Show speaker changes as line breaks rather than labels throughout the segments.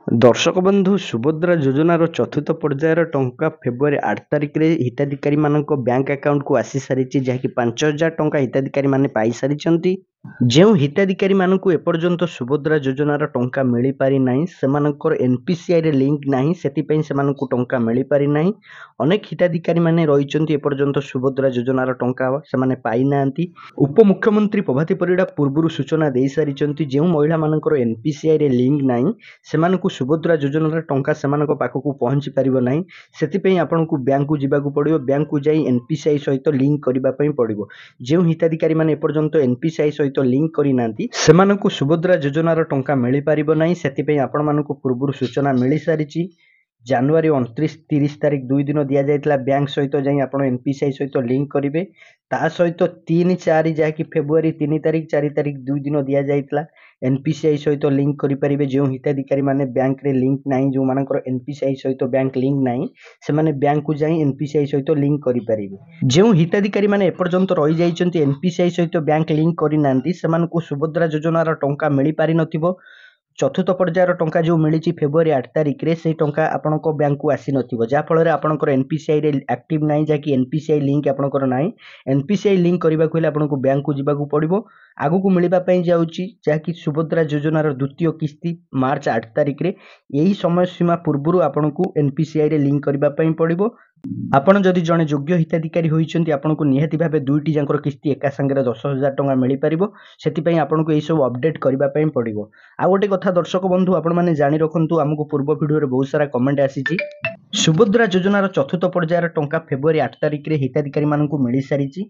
दर्शक बंधु सुभद्रा योजनार चतुर्थ पर्यायर टंका फेब्रुआरी 8 तारिख रे हिताधिकारी मानक बैंक अकाउंट को आसी सारी जहाँकि 5,000 टंका हिताधिकारी माने पाई सारी जो हिताधिकारी मानक एपर्यंत सुभद्रा योजनार टंका मिल पारि नाही सेमानकर एनपीसीआई रे लिंक नाही सेतिपई सेमानकु टंका मिल पारि नाही। अनेक हिताधिकारी माने रहिचंती एपर्यंत सुभद्रा योजनार टंका सेमाने पाई नांती। उपमुख्यमंत्री प्रभाती परिडा पूर्व सूचना दे सारी जो महिला मानकर एनपीसीआई रे लिंक नाही सेमानकु सुभद्रा योजनार टंका सेमानक पाखकु पहुंची पारिबो नाही। सेतिपई आपनकु बैंक को जिबाकु पड़िबो, बैंक को जाई एनपीसीआई सहित लिंक करिबा पई पड़िबो। जो हिताधिकारी माने एपर्यंत एनपीसीआई सहित लिंक करि नांती सेमानकु सुभद्रा योजनार टंका मिली पारिबो नाही। सेतिपई आपण मानकु पूर्व सूचना मिली सारिची। जनवरी 29-30 तारिख 2 दिन दि जाइतला बैंक सहित जाई आपण एनपीसीआई सहित लिंक करिवे। ता सहित 3-4 जहाँकि फेब्रुआरी 3 तारिख 4 तारिख 2 दिन दि जाइतला एनपीसीआई सहित लिंक करि परिबे। जो हिताधिकारी माने बैंक रे लिंक नाही, जो मानकर एनपीसीआई सहित बैंक लिंक नाही से माने बैंक को जाई एनपीसीआई सहित लिंक करि परिबे। जो हिताधिकारी माने एपर्यंत रहि जाइचंती एनपीसीआई सहित बैंक लिंक करि नांती सेमानकु सुभद्रा योजनार टंका मिली पारि नथिबो। चतुर्थ पर्यायर टंका जो मिली फेब्रुआरी 8 तारिख रे से टंका आपनक बैंक को आसी नथिबो, जा फल रे आपनकर एनपीसीआई रे एक्टिव नाही, जाकि एनपीसीआई लिंक आपनकर नाही। एनपीसीआई लिंक करबा को हेले आपनको बैंक को जिबाकू पड़िबो। आगु को मिलिबा पई जाउची जाकि सुभद्रा योजनार द्वितीय किस्ती मार्च 8 तारिख रे यही समय सीमा पूर्व आपनको एनपीसीआई रे लिंक करबा पई पड़िबो। आपण जदि जणे योग्य हिताधिकारी होइचंती आपनको निहाती भाबे दुईटी जांकर किस्ती एका संगे 10,000 टंका मिली पारिबो। सेतिपई आपनको एई सब अपडेट करबा पई पड़िबो। आ गोटे कथा दर्शक बंधु आपण माने जानि रखंतु, हमको पूर्व वीडियो रे बहुत सारा कमेंट आसीची। सुभद्रा योजनार चतुर्थ पर्यायर टंका फेब्रुआरी 8 तारिख रे हिताधिकारी मानकु मिली सारिची।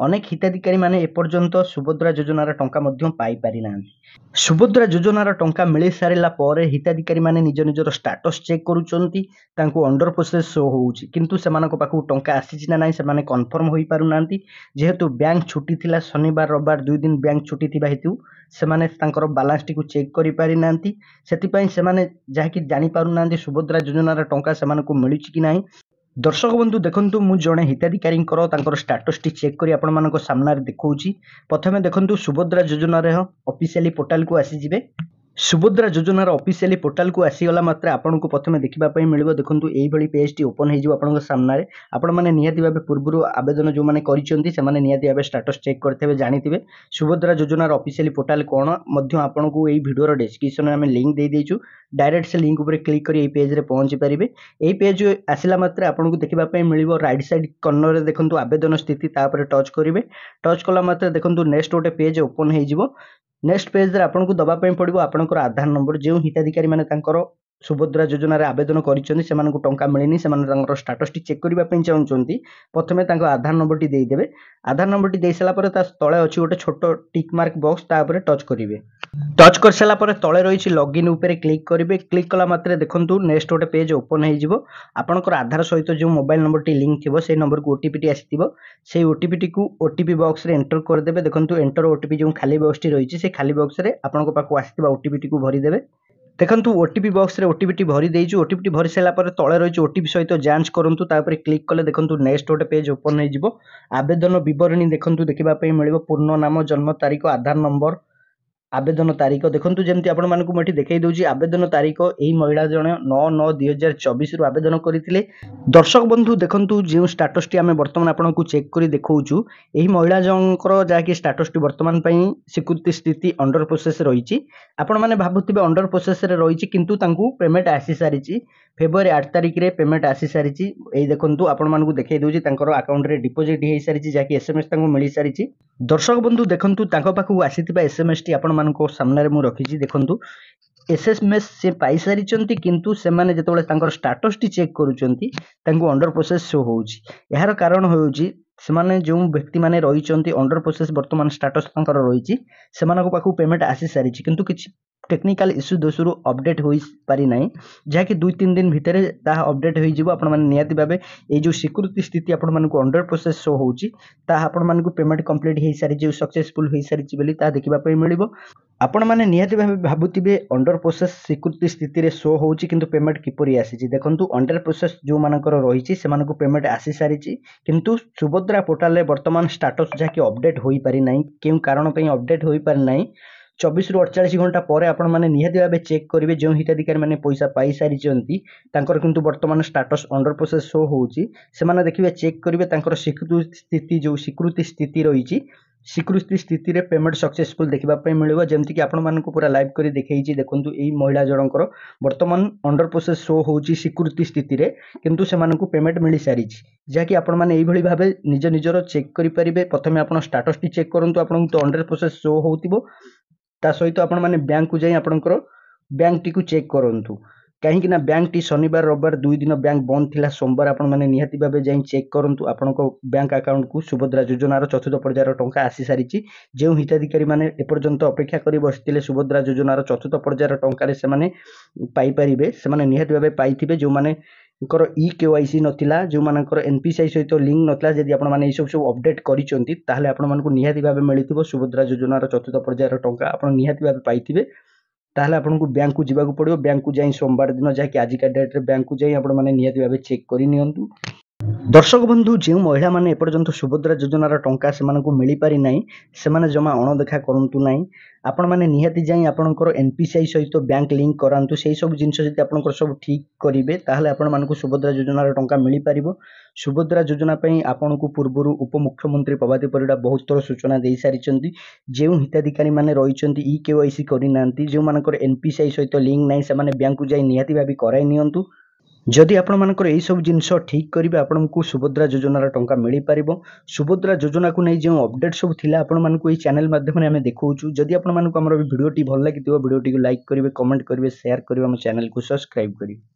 अनेक हिताधिकारी माने एपर्यंत सुभद्रा योजनार टंका मध्य पाई पारि नांती। सुभद्रा योजनार टंका मिली सारिला परे हिताधिकारी माने निज निजर स्टेटस चेक करूचंती, तांको अंडर प्रोसेस शो होउची, किंतु सेमानक पाखु टंका आसीची ना नाही सेमाने कन्फर्म होई पारु नांती। जेहेतु बैंक छुट्टी थिला, शनिवार रविवार 2 दिन बैंक छुट्टी थिबा हेतु सेमाने तांकर बैलेंस टी को चेक करि पारि नांती। सेतिपई सेमाने जाकी जानि पारु नांती सुभद्रा योजनार टंका सेमानकु मिलुची कि नाही। दर्शक बंधु देखंतु, मु जणे हिताधिकारी स्टेटस टी चेक करी आपण मानक सामना रे देखौची। प्रथमे देखंतु सुभद्रा योजना रे ऑफिशियली पोर्टल को आसी जिवे। सुभद्रा योजनार ऑफिशियली पोर्टल को आसीगला मात्र आपण को प्रथमे देखिबा पई मिलिबो। देखंतु एई भली पेज टी ओपन हे जिवो आपण सामना रे। आपण माने निहाती भाबे पूर्वरु आवेदन जो माने करिसंती सेमाने निहाती भाबे स्टेटस चेक करथेबे, जानिथिबे सुभद्रा योजनार ऑफिशियली पोर्टल कोन मध्य आपण को एई वीडियो रो डिस्क्रिप्शन रे हम लिंक दे देइछु। डायरेक्ट से लिंक ऊपर क्लिक करी एई पेज रे पहुंची परिबे। एई पेज आसिला मात्र आपण को देखिबा पई मिलिबो राइट साइड कॉर्नर रे देखंतु आवेदन स्थिति, तापर टच करिवे। टच कला मात्र देखंतु नेक्स्ट गोटे पेज ओपन हे जिवो। नेक्स्ट पेज रे आपनको दबा पई पड़िबो आपनकर आधार नंबर। जो हिताधिकारी माने तांकर सुभद्रा योजना रे आवेदन करिसंती सेमानकु टंका मिलिनी, सेमाने तांकर स्टेटस टी चेक करिबा पई चाहुचंती, प्रथमे तांको आधार नंबर टी देई देबे। आधार नंबर टी देई सला परे ता तळे अछि गोटे छोटो टिक मार्क बॉक्स, ता ऊपर टच करिवे। टच कर सला परे तळे रहिछि लॉगिन ऊपर क्लिक करिवे। क्लिक कला मात्रे देखंतु नेक्स्ट गोटे पेज ओपन हे जिवो। आपनकर आधार सहित जो मोबाइल नंबर टी लिंक थिबो से नंबर को ओटीपी टी आसीथिबो, से ओटीपी टी को ओटीपी बॉक्स रे एंटर कर देबे। देखंतु एंटर ओटीपी जो खाली बॉक्स टी रहिछि से खाली बॉक्स रे आपनको पाखु आसीथिबा ओटीपी टी को भरि देबे। देखंतु ओटीपी बॉक्स रे ओटीपी टी भरि देइछु। ओटीपी टी भरि सला परे तळे रहिछि ओटीपी सहित जांच करंतु, ता ऊपर क्लिक कले देखंतु नेक्स्ट गोटे पेज ओपन हे जिवो। आवेदन विवरणी देखंतु देखिबा पई मिलिबो। पूर्ण नाम, जन्म तारीख, आधार नंबर, आवेदन तारीख देखंतु जेमति आपण मानकु मठी देखाई दउची। आवेदन तारीख एही महिला जणे 9/9/2024 रु आवेदन करिथिले। दर्शक बंधु देखंतु जे स्टेटस टी आमे वर्तमान आपनकु चेक करी देखौचु, एही महिला जणकर जाकी स्टेटस टी वर्तमान पई स्वीकृति स्थिति अंडर प्रोसेस रहिछि। आपण माने भाबुथिबे अंडर प्रोसेस रे रहिछि, किंतु तांकु पेमेंट आसी सारिछि। फेब्रुआरी 8 तारिख रे पेमेंट आसी सारिछि। एही देखंतु आपण मानकु देखाई दउची तांकर अकाउंट रे डिपॉजिट हे सारिछि, जाकी एसएमएस तांकु मिली सारिछि। दर्शक बंधु देखंतु तांको पाखु आसीथिबा एसएमएस टी आपण मानको सामने रे मु रखिछि। देखंतु एसएमएस से पाई सारिचंती, किंतु सेमाने जेतबेले तांकर स्टेटस टी चेक करूचंती तांको अंडर प्रोसेस शो होउची। एहार कारण होउची सेमाने जो व्यक्ति माने रहिचंती अंडर प्रोसेस वर्तमान स्टेटस तांकर रहिची, सेमानको पाखु पेमेंट आसी सारिछि, किंतु किछि टेक्निकल इश्यू दोसुरु अपडेट होई पारि नाही, जाकि 2-3 दिन भितरे ता अपडेट होई जिवो। आपण माने नियाति भाबे ए जो स्वीकृति स्थिति आपण मानको अंडर प्रोसेस शो होउची, ता आपण मानको पेमेंट कंप्लीट हेई सारि जे सक्सेसफुल हेई सारिछि बोली ता देखिबा पई मिलिबो। आपण माने नियाति भाबे भाबुतिबे अंडर प्रोसेस स्वीकृति स्थिति रे शो होउची, किंतु पेमेंट किपरि आसीची। देखंतु अंडर प्रोसेस जो मानकर रहिछि सेमानको पेमेंट आसी सारिछि, किंतु सुभद्रा पोर्टल रे वर्तमान स्टेटस जाकि अपडेट होई पारि नाही। केउ कारण पई अपडेट होई पारि नाही, 24 ରୁ 48 ଘଣ୍टा ପରେ ଆପଣ ମାନେ निहाती भाबे चेक करिवे जो हिताधिकारी माने पैसा पाई सारी चंती तांकर किंतु वर्तमान स्टेटस अंडर प्रोसेस शो होउची से माने देखिबे चेक करिवे तांकर स्वीकृति स्थिति रहिची स्वीकृति स्थिति रे पेमेंट सक्सेसफुल देखिबा पय मिलिबो जेमति कि आपण मानकु पूरा लाइव करी देखैची देखंतु एई महिला जणकर वर्तमान अंडर प्रोसेस शो होउची स्वीकृति स्थिति रे किंतु से मानकु पेमेंट मिली सारीची जाकि आपण माने एई भली भाबे निज निजरो चेक करि परिबे प्रथमे आपण स्टेटस टी चेक करंतु आपण तो अंडर प्रोसेस शो होउतिबो ता सहित आपण माने बैंक को जाई आपणकर बैंक टी को चेक करंतु कहीं ना बैंक टी शनिवार रविवार 2 दिन बैंक बंद थिला सोमवार आपण माने निहाती भाबे जाई चेक करंतु आपणको बैंक अकाउंट को सुभद्रा योजनार चतुर्थ पर्यायर टंका आसी सारिची जे हिताधिकारी माने एपर्यंत अपेक्षा करी बसितिले सुभद्रा योजनार चतुर्थ पर्यायर टंका रे से माने पाई परिबे से माने निहाती भाबे पाइथिबे जो माने कर ई केवाईसी नथिला जो मानकर एनपीसीआई सहित लिंक नथिला जदि आपण माने सब सब अपडेट करिसंती ताहले आपण मानकु निहाती भाबे मिलिथिबो सुभद्रा योजनार चतुर्थ पर्यायर टंका आपण निहाती भाबे पाइथिबे ताहले आपनको बैंक को जिबाकू पड़िबो बैंक को जाई सोमवार दिन जाकि आज का डेट रे बैंक को जाई आपण माने निहाती भाबे चेक करि नियंतु दर्शक बंधु जो महिला माने एपर्यंत सुभद्रा योजनार टंका से मिल पारि ना से जमा अणदेखा करूँ ना आपण मैंने निहाती जाई आपणकर एनपीसीआई सहित बैंक लिंक करातु से सब जिन आपंकर सब ठीक करेंगे ताहले आपण मानकु सुभद्रा योजनार टंका मिल पारिबो सुभद्रा योजना आपण को पूर्व उपमुख्यमंत्री प्रभाती परिडा बहुत थर सूचना दे सारी जो हिताधिकारी माने रही ई केवाईसी करना जो मानकर एनपीसीआई सहित लिंक ना से बैंक को जाई निहाती भाबे कराई नियंतु जदि आपण मानकर एई सब जिनस ठीक करिवे आपनको सुभद्रा योजनार टंका मिल पारिबो सुभद्रा योजना को नै जो अपडेट सब थिला आपण मानकु एई चैनल माध्यम रे हमें देखौछु जदि आपण मानकु हमर वीडियो टी भल लागिथिबो वीडियो टी को लाइक करिवे कमेंट करिवे शेयर करिवे हम चैनल को सब्सक्राइब करिवे।